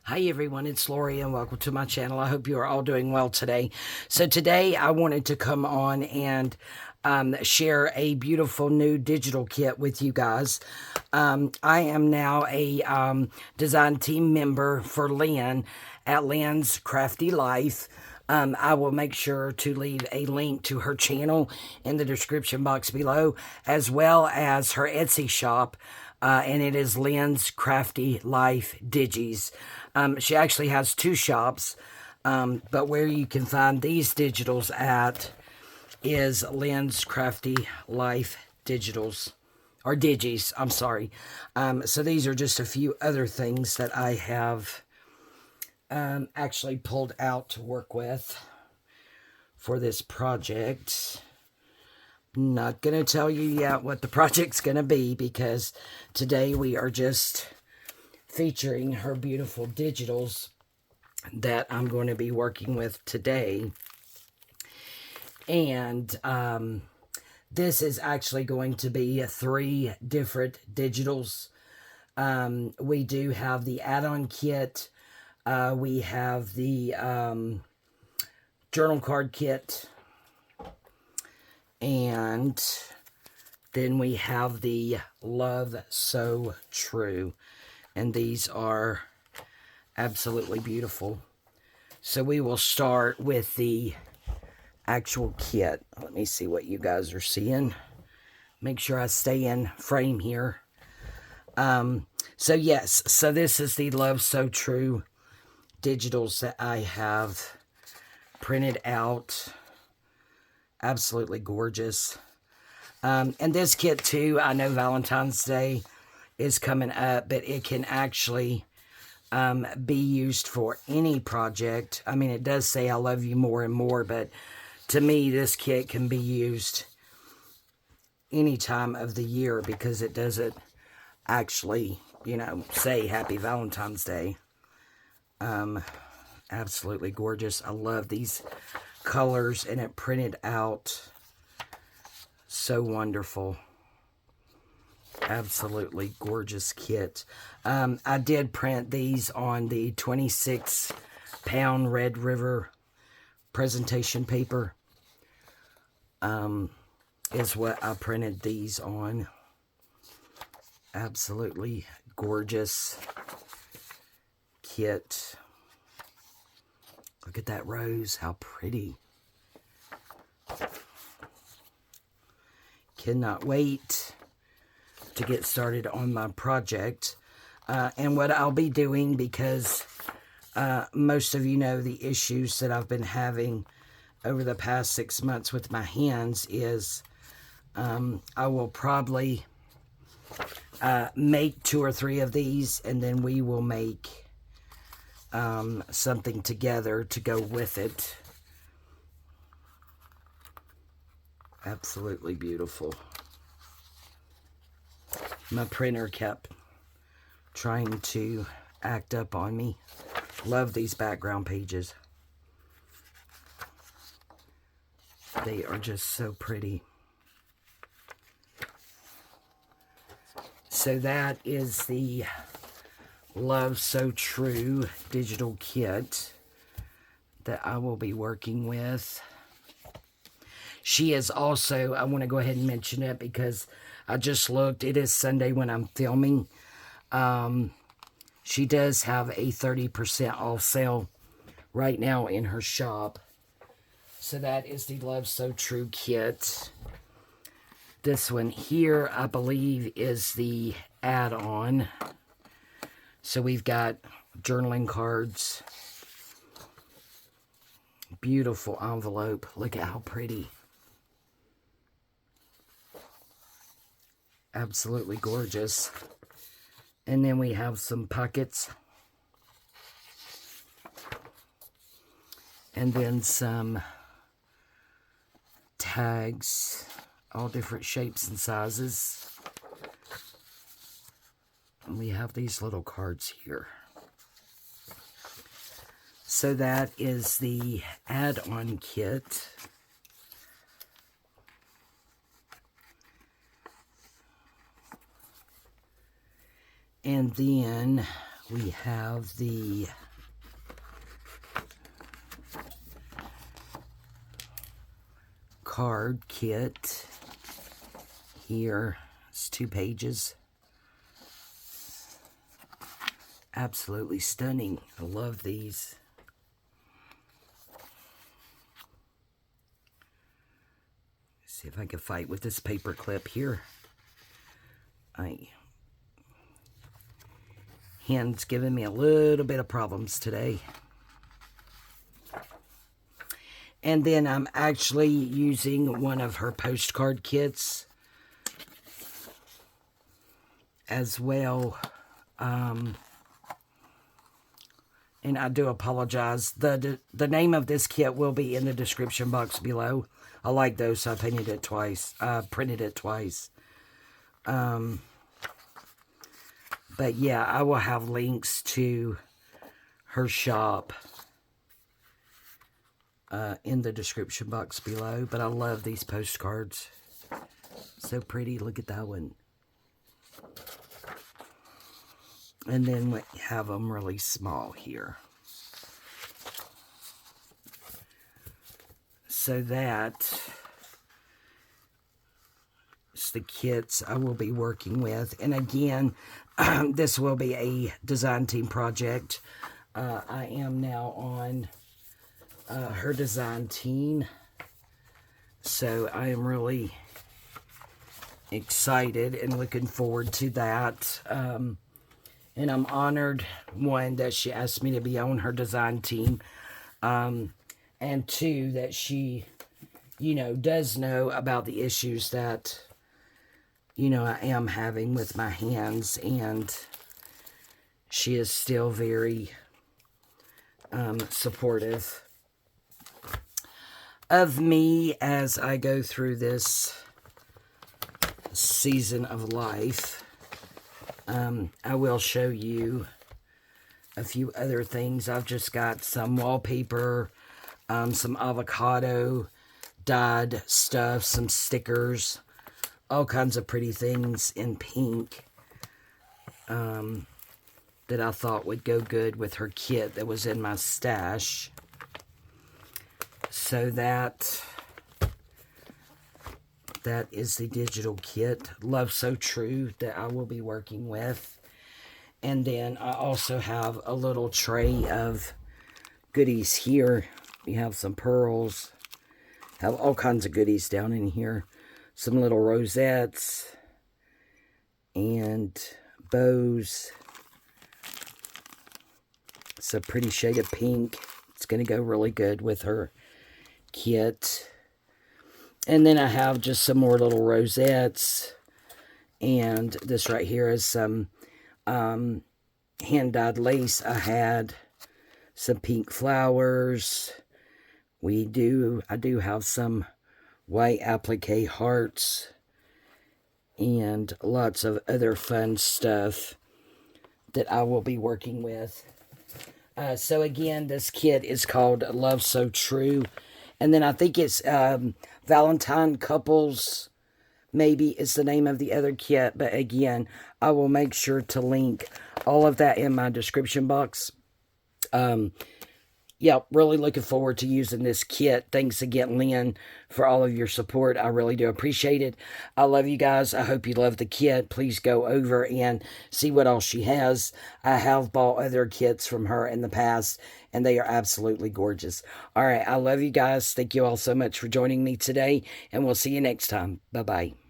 Hi everyone, it's Lori and welcome to my channel. I hope you are all doing well today. So today I wanted to come on and share a beautiful new digital kit with you guys. I am now a design team member for Len at Len's Crafty Life. I will make sure to leave a link to her channel in the description box below, as well as her Etsy shop, and it is Len's Crafty Life Digis. She actually has two shops, but where you can find these digitals at is Len's Crafty Life Digitals, or Digis, I'm sorry. So these are just a few other things that I have actually pulled out to work with for this project. Not going to tell you yet what the project's going to be, because today we are just featuring her beautiful digitals that I'm going to be working with today. And this is actually going to be 3 different digitals. We do have the add-on kit. We have the journal card kit. And then we have the Love So True. And these are absolutely beautiful. So we will start with the actual kit. Let me see what you guys are seeing. Make sure I stay in frame here. So yes, so this is the Love So True digitals that I have printed out. Absolutely gorgeous. And this kit too, I know Valentine's Day is coming up, but it can actually be used for any project. I mean, it does say I love you more and more, but to me, this kit can be used any time of the year, because it doesn't actually, you know, say Happy Valentine's Day. Absolutely gorgeous. I love these colors, and it printed out so wonderful. Absolutely gorgeous kit. I did print these on the 26-pound Red River presentation paper. Is what I printed these on. Absolutely gorgeous kit. Look at that rose, how pretty. Cannot wait to get started on my project. And what I'll be doing, because most of you know the issues that I've been having over the past 6 months with my hands, is I will probably make 2 or 3 of these, and then we will make something together to go with it. Absolutely beautiful. My printer kept trying to act up on me. Love these background pages. They are just so pretty. So that is the Love So True digital kit that I will be working with. She is also, I want to go ahead and mention it because I just looked. It is Sunday when I'm filming. She does have a 30% off sale right now in her shop. So that is the Love So True kit. This one here, I believe, is the add-on. So we've got journaling cards. Beautiful envelope. Look at how pretty. Absolutely gorgeous. And then we have some pockets. And then some tags, all different shapes and sizes. And we have these little cards here. So that is the add-on kit. And then We have the card kit here. It's 2 pages. Absolutely stunning. I love these. See if I can fight with this paper clip here. Hand's giving me a little bit of problems today. And then I'm actually using one of her postcard kits as well. And I do apologize. The name of this kit will be in the description box below. I like those, so I printed it twice. But yeah, I will have links to her shop in the description box below. But I love these postcards. So pretty. Look at that one. And then we have them really small here. So that is the kits I will be working with. And again, this will be a design team project. I am now on her design team. So I am really excited and looking forward to that. And I'm honored, one, that she asked me to be on her design team. And two, that she, does know about the issues that, I am having with my hands. And she is still very supportive of me as I go through this season of life. I will show you a few other things. I've just got some wallpaper, some avocado dyed stuff, some stickers, all kinds of pretty things in pink that I thought would go good with her kit that was in my stash. So that is the digital kit, Love So True, that I will be working with. And then I also have a little tray of goodies here. We have some pearls, have all kinds of goodies down in here. Some little rosettes and bows. It's a pretty shade of pink. It's going to go really good with her kit. And then I have just some more little rosettes. And this right here is some hand-dyed lace. I had some pink flowers. I do have some white applique hearts. And lots of other fun stuff that I will be working with. So again, this kit is called Love So True. And then I think it's Valentine Couples, maybe is the name of the other kit. But again, I will make sure to link all of that in my description box. Yeah, really looking forward to using this kit. Thanks again, Len, for all of your support. I really do appreciate it. I love you guys. I hope you love the kit. Please go over and see what else she has. I have bought other kits from her in the past, and they are absolutely gorgeous. All right, I love you guys. Thank you all so much for joining me today, and we'll see you next time. Bye-bye.